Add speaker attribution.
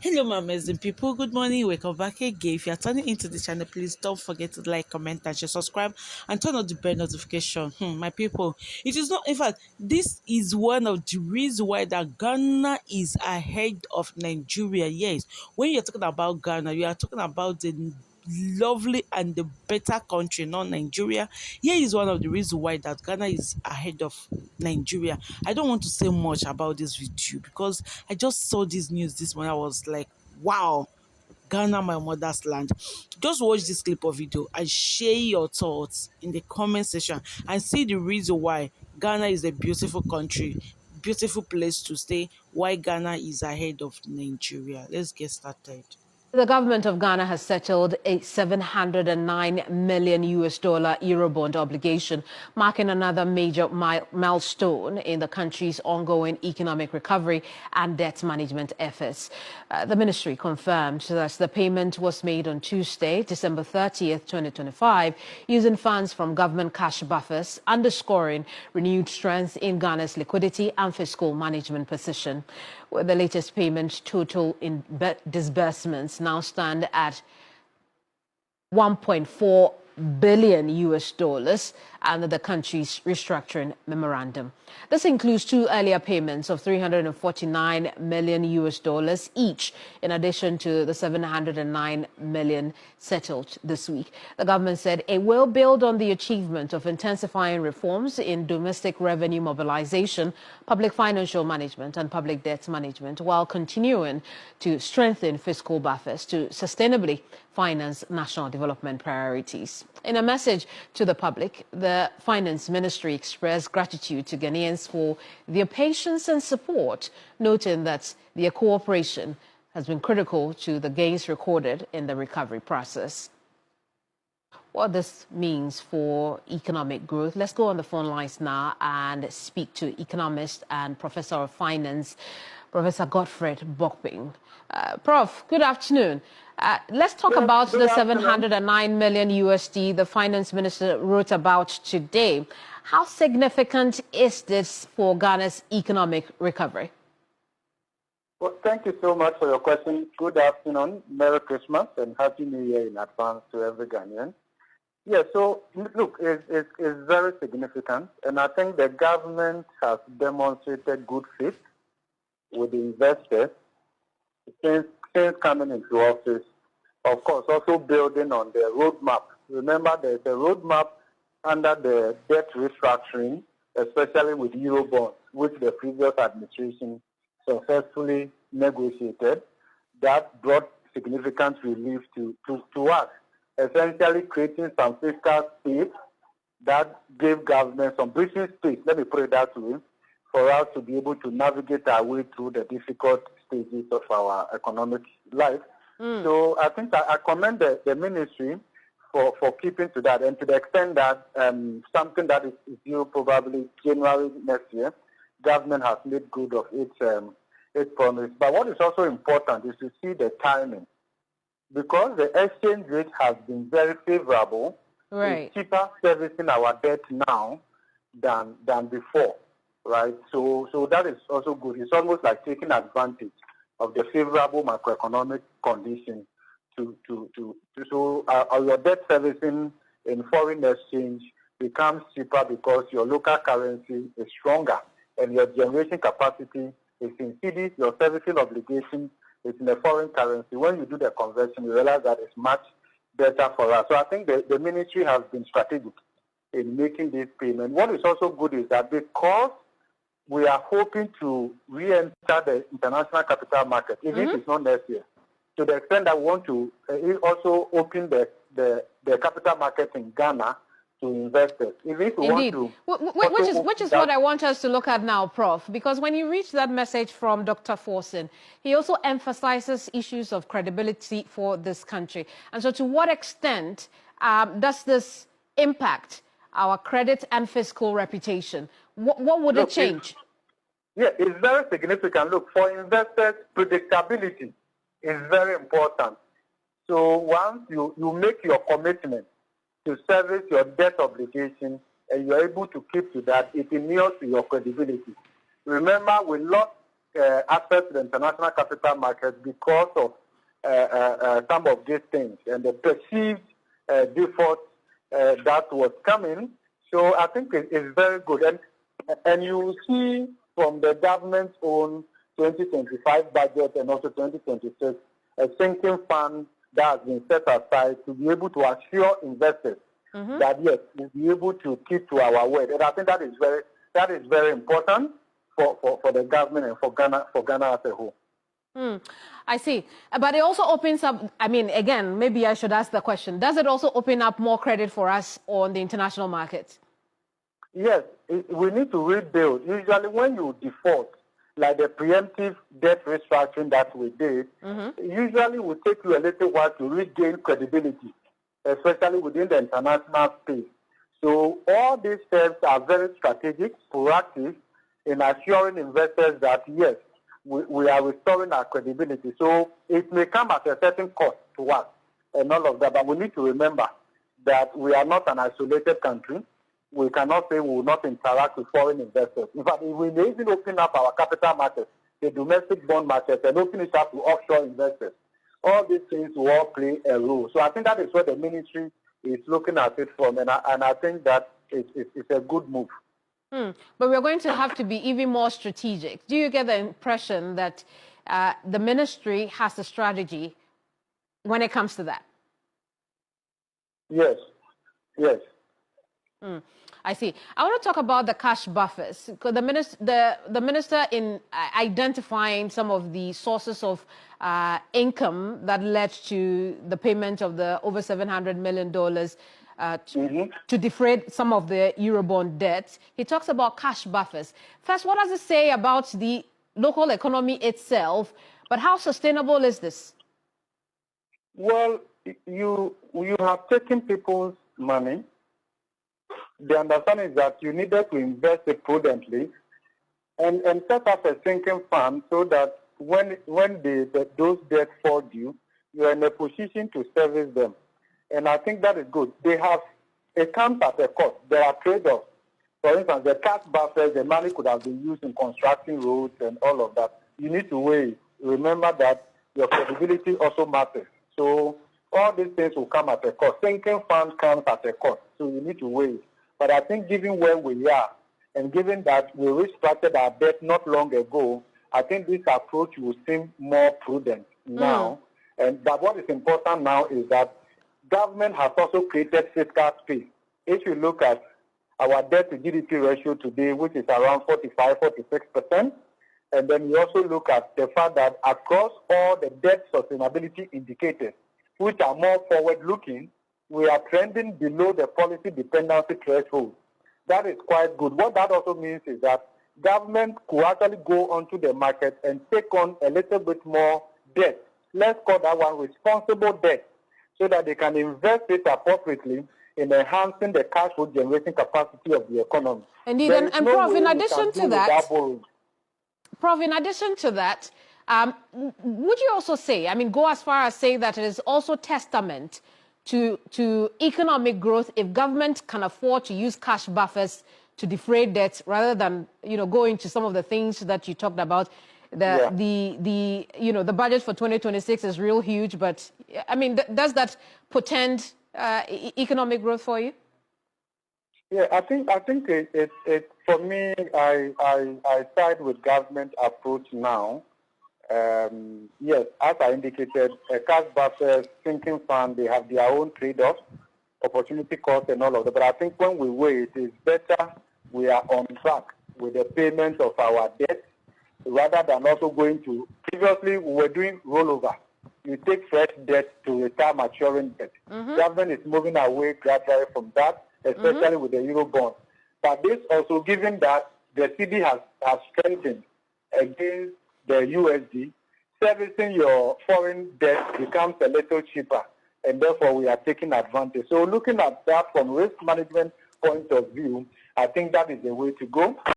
Speaker 1: Hello, my amazing people. Good morning. Welcome back again. If you are turning into the channel, please don't forget to like, comment, and share, subscribe, and turn on the bell notification. My people, it is not. In fact, this is one of the reasons why that Ghana is ahead of Nigeria. Yes, when you're talking about Ghana, you are talking about the lovely and the better country, not Nigeria. Here is one of the reasons why that Ghana is ahead of Nigeria. I don't want to say much about this video because I just saw this news this morning. I was like, wow, Ghana, my mother's land. Just watch this clip of video and share your thoughts in the comment section and see the reason why Ghana is a beautiful country, beautiful place to stay, why Ghana is ahead of Nigeria. Let's get started.
Speaker 2: The government of Ghana has settled a 709 million US dollar Eurobond obligation, marking another major milestone in the country's ongoing economic recovery and debt management efforts. The ministry confirmed that the payment was made on Tuesday, December 30th, 2025, using funds from government cash buffers, underscoring renewed strength in Ghana's liquidity and fiscal management position. With the latest payment total in disbursements now stand at 1.4 billion US dollars under the country's restructuring memorandum. This includes two earlier payments of 349 million US dollars each, in addition to the 709 million settled this week. The government said it will build on the achievement of intensifying reforms in domestic revenue mobilization, public financial management, and public debt management, while continuing to strengthen fiscal buffers to sustainably finance national development priorities. In a message to the public, the Finance Ministry expressed gratitude to Ghanaians for their patience and support, noting that their cooperation has been critical to the gains recorded in the recovery process. What this means for economic growth. Let's go on the phone lines now and speak to economist and professor of finance, Professor Godfred Bokping. Prof, good afternoon. Let's talk about the 709 million USD the finance minister wrote about today. How significant is this for Ghana's economic recovery?
Speaker 3: Well, thank you so much for your question. Good afternoon, Merry Christmas, and Happy New Year in advance to every Ghanaian. Yeah, so look, it's very significant, and I think the government has demonstrated good faith with the investors since coming into office. Of course, also building on the roadmap. Remember, the roadmap under the debt restructuring, especially with Eurobonds, which the previous administration successfully negotiated, that brought significant relief to us, essentially creating some fiscal space that gave government some breathing space, let me put it that way, for us to be able to navigate our way through the difficult stages of our economic life. So I think I commend the ministry for keeping to that, and to the extent that something that is due probably January next year, government has made good of its promise. But what is also important is to see the timing, because the exchange rate has been very favorable.
Speaker 2: Right.
Speaker 3: It's cheaper servicing our debt now than before, right? So that is also good. It's almost like taking advantage of the favorable macroeconomic condition to your debt servicing in foreign exchange becomes cheaper because your local currency is stronger and your generation capacity is in cedis, your servicing obligation is in a foreign currency. When you do the conversion, you realize that it's much better for us. So I think the ministry has been strategic in making this payment. What is also good is that because we are hoping to re-enter the international capital market, even if it's not next year, to the extent that we want to also open the capital market in Ghana to investors. Even if we
Speaker 2: Indeed.
Speaker 3: want to,
Speaker 2: which is what I want us to look at now, Prof, because when you reach that message from Dr. Forson, he also emphasizes issues of credibility for this country. And so to what extent does this impact our credit and fiscal reputation? What would it change?
Speaker 3: It's very significant. Look, for investors, predictability is very important. So once you make your commitment to service your debt obligation and you're able to keep to that, it inures to your credibility. Remember, we lost access to the international capital market because of some of these things and the perceived default that was coming. So I think it's very good. And you see from the government's own 2025 budget and also 2026, a sinking fund that has been set aside to be able to assure investors that yes, we'll be able to keep to our word. And I think that is very important for the government and for Ghana as a whole.
Speaker 2: I see. But it also opens up, I mean, again, maybe I should ask the question, does it also open up more credit for us on the international market?
Speaker 3: Yes, we need to rebuild. Usually when you default, like the preemptive debt restructuring that we did, usually will take you a little while to regain credibility, especially within the international space. So all these steps are very strategic, proactive in assuring investors that, yes, we are restoring our credibility. So it may come at a certain cost to us and all of that, but we need to remember that we are not an isolated country. We cannot say we will not interact with foreign investors. In fact, we may even open up our capital markets, the domestic bond market, and open it up to offshore investors. All these things will all play a role. So I think that is where the ministry is looking at it from, and I think that it's a good move.
Speaker 2: But we're going to have to be even more strategic. Do you get the impression that the ministry has a strategy when it comes to that?
Speaker 3: Yes.
Speaker 2: I see. I want to talk about the cash buffers. The minister in identifying some of the sources of income that led to the payment of the over $700 million to defray some of the Eurobond debt. He talks about cash buffers. First, what does it say about the local economy itself, but how sustainable is this?
Speaker 3: Well, you have taken people's money. The understanding is that you needed to invest it prudently and set up a sinking fund so that when those debts fall due, you are in a position to service them. And I think that is good. It comes at a cost. There are trade-offs. For instance, the cash buffers, the money could have been used in constructing roads and all of that. You need to weigh. Remember that your credibility also matters. So all these things will come at a cost. Sinking funds comes at a cost. So you need to weigh. But I think given where we are and given that we restructured our debt not long ago, I think this approach will seem more prudent now. But what is important now is that government has also created fiscal space. If you look at our debt to GDP ratio today, which is around 45-46%, and then you also look at the fact that across all the debt sustainability indicators, which are more forward-looking, we are trending below the policy dependency threshold. That is quite good. What that also means is that government could actually go onto the market and take on a little bit more debt. Let's call that one responsible debt, so that they can invest it appropriately in enhancing the cash flow generation capacity of the economy.
Speaker 2: Indeed, and Prof, in addition to that, would you also say, I mean, go as far as say that it is also testament to economic growth if government can afford to use cash buffers to defray debts rather than, go into some of the things that you talked about. The budget for 2026 is real huge, but I mean, does that portend economic growth for you?
Speaker 3: Yeah, I think it for me, I side with government approach now. Yes, as I indicated, a cash buffer, sinking fund, they have their own trade-offs, opportunity cost and all of that. But I think when we weigh it, is better we are on track with the payment of our debt rather than also going to, previously we were doing rollover. You take fresh debt to retire maturing debt. Government is moving away gradually from that, especially with the Eurobond. But this also, given that the cedi has strengthened against the USD, servicing your foreign debt becomes a little cheaper, and therefore we are taking advantage. So looking at that from risk management point of view, I think that is the way to go.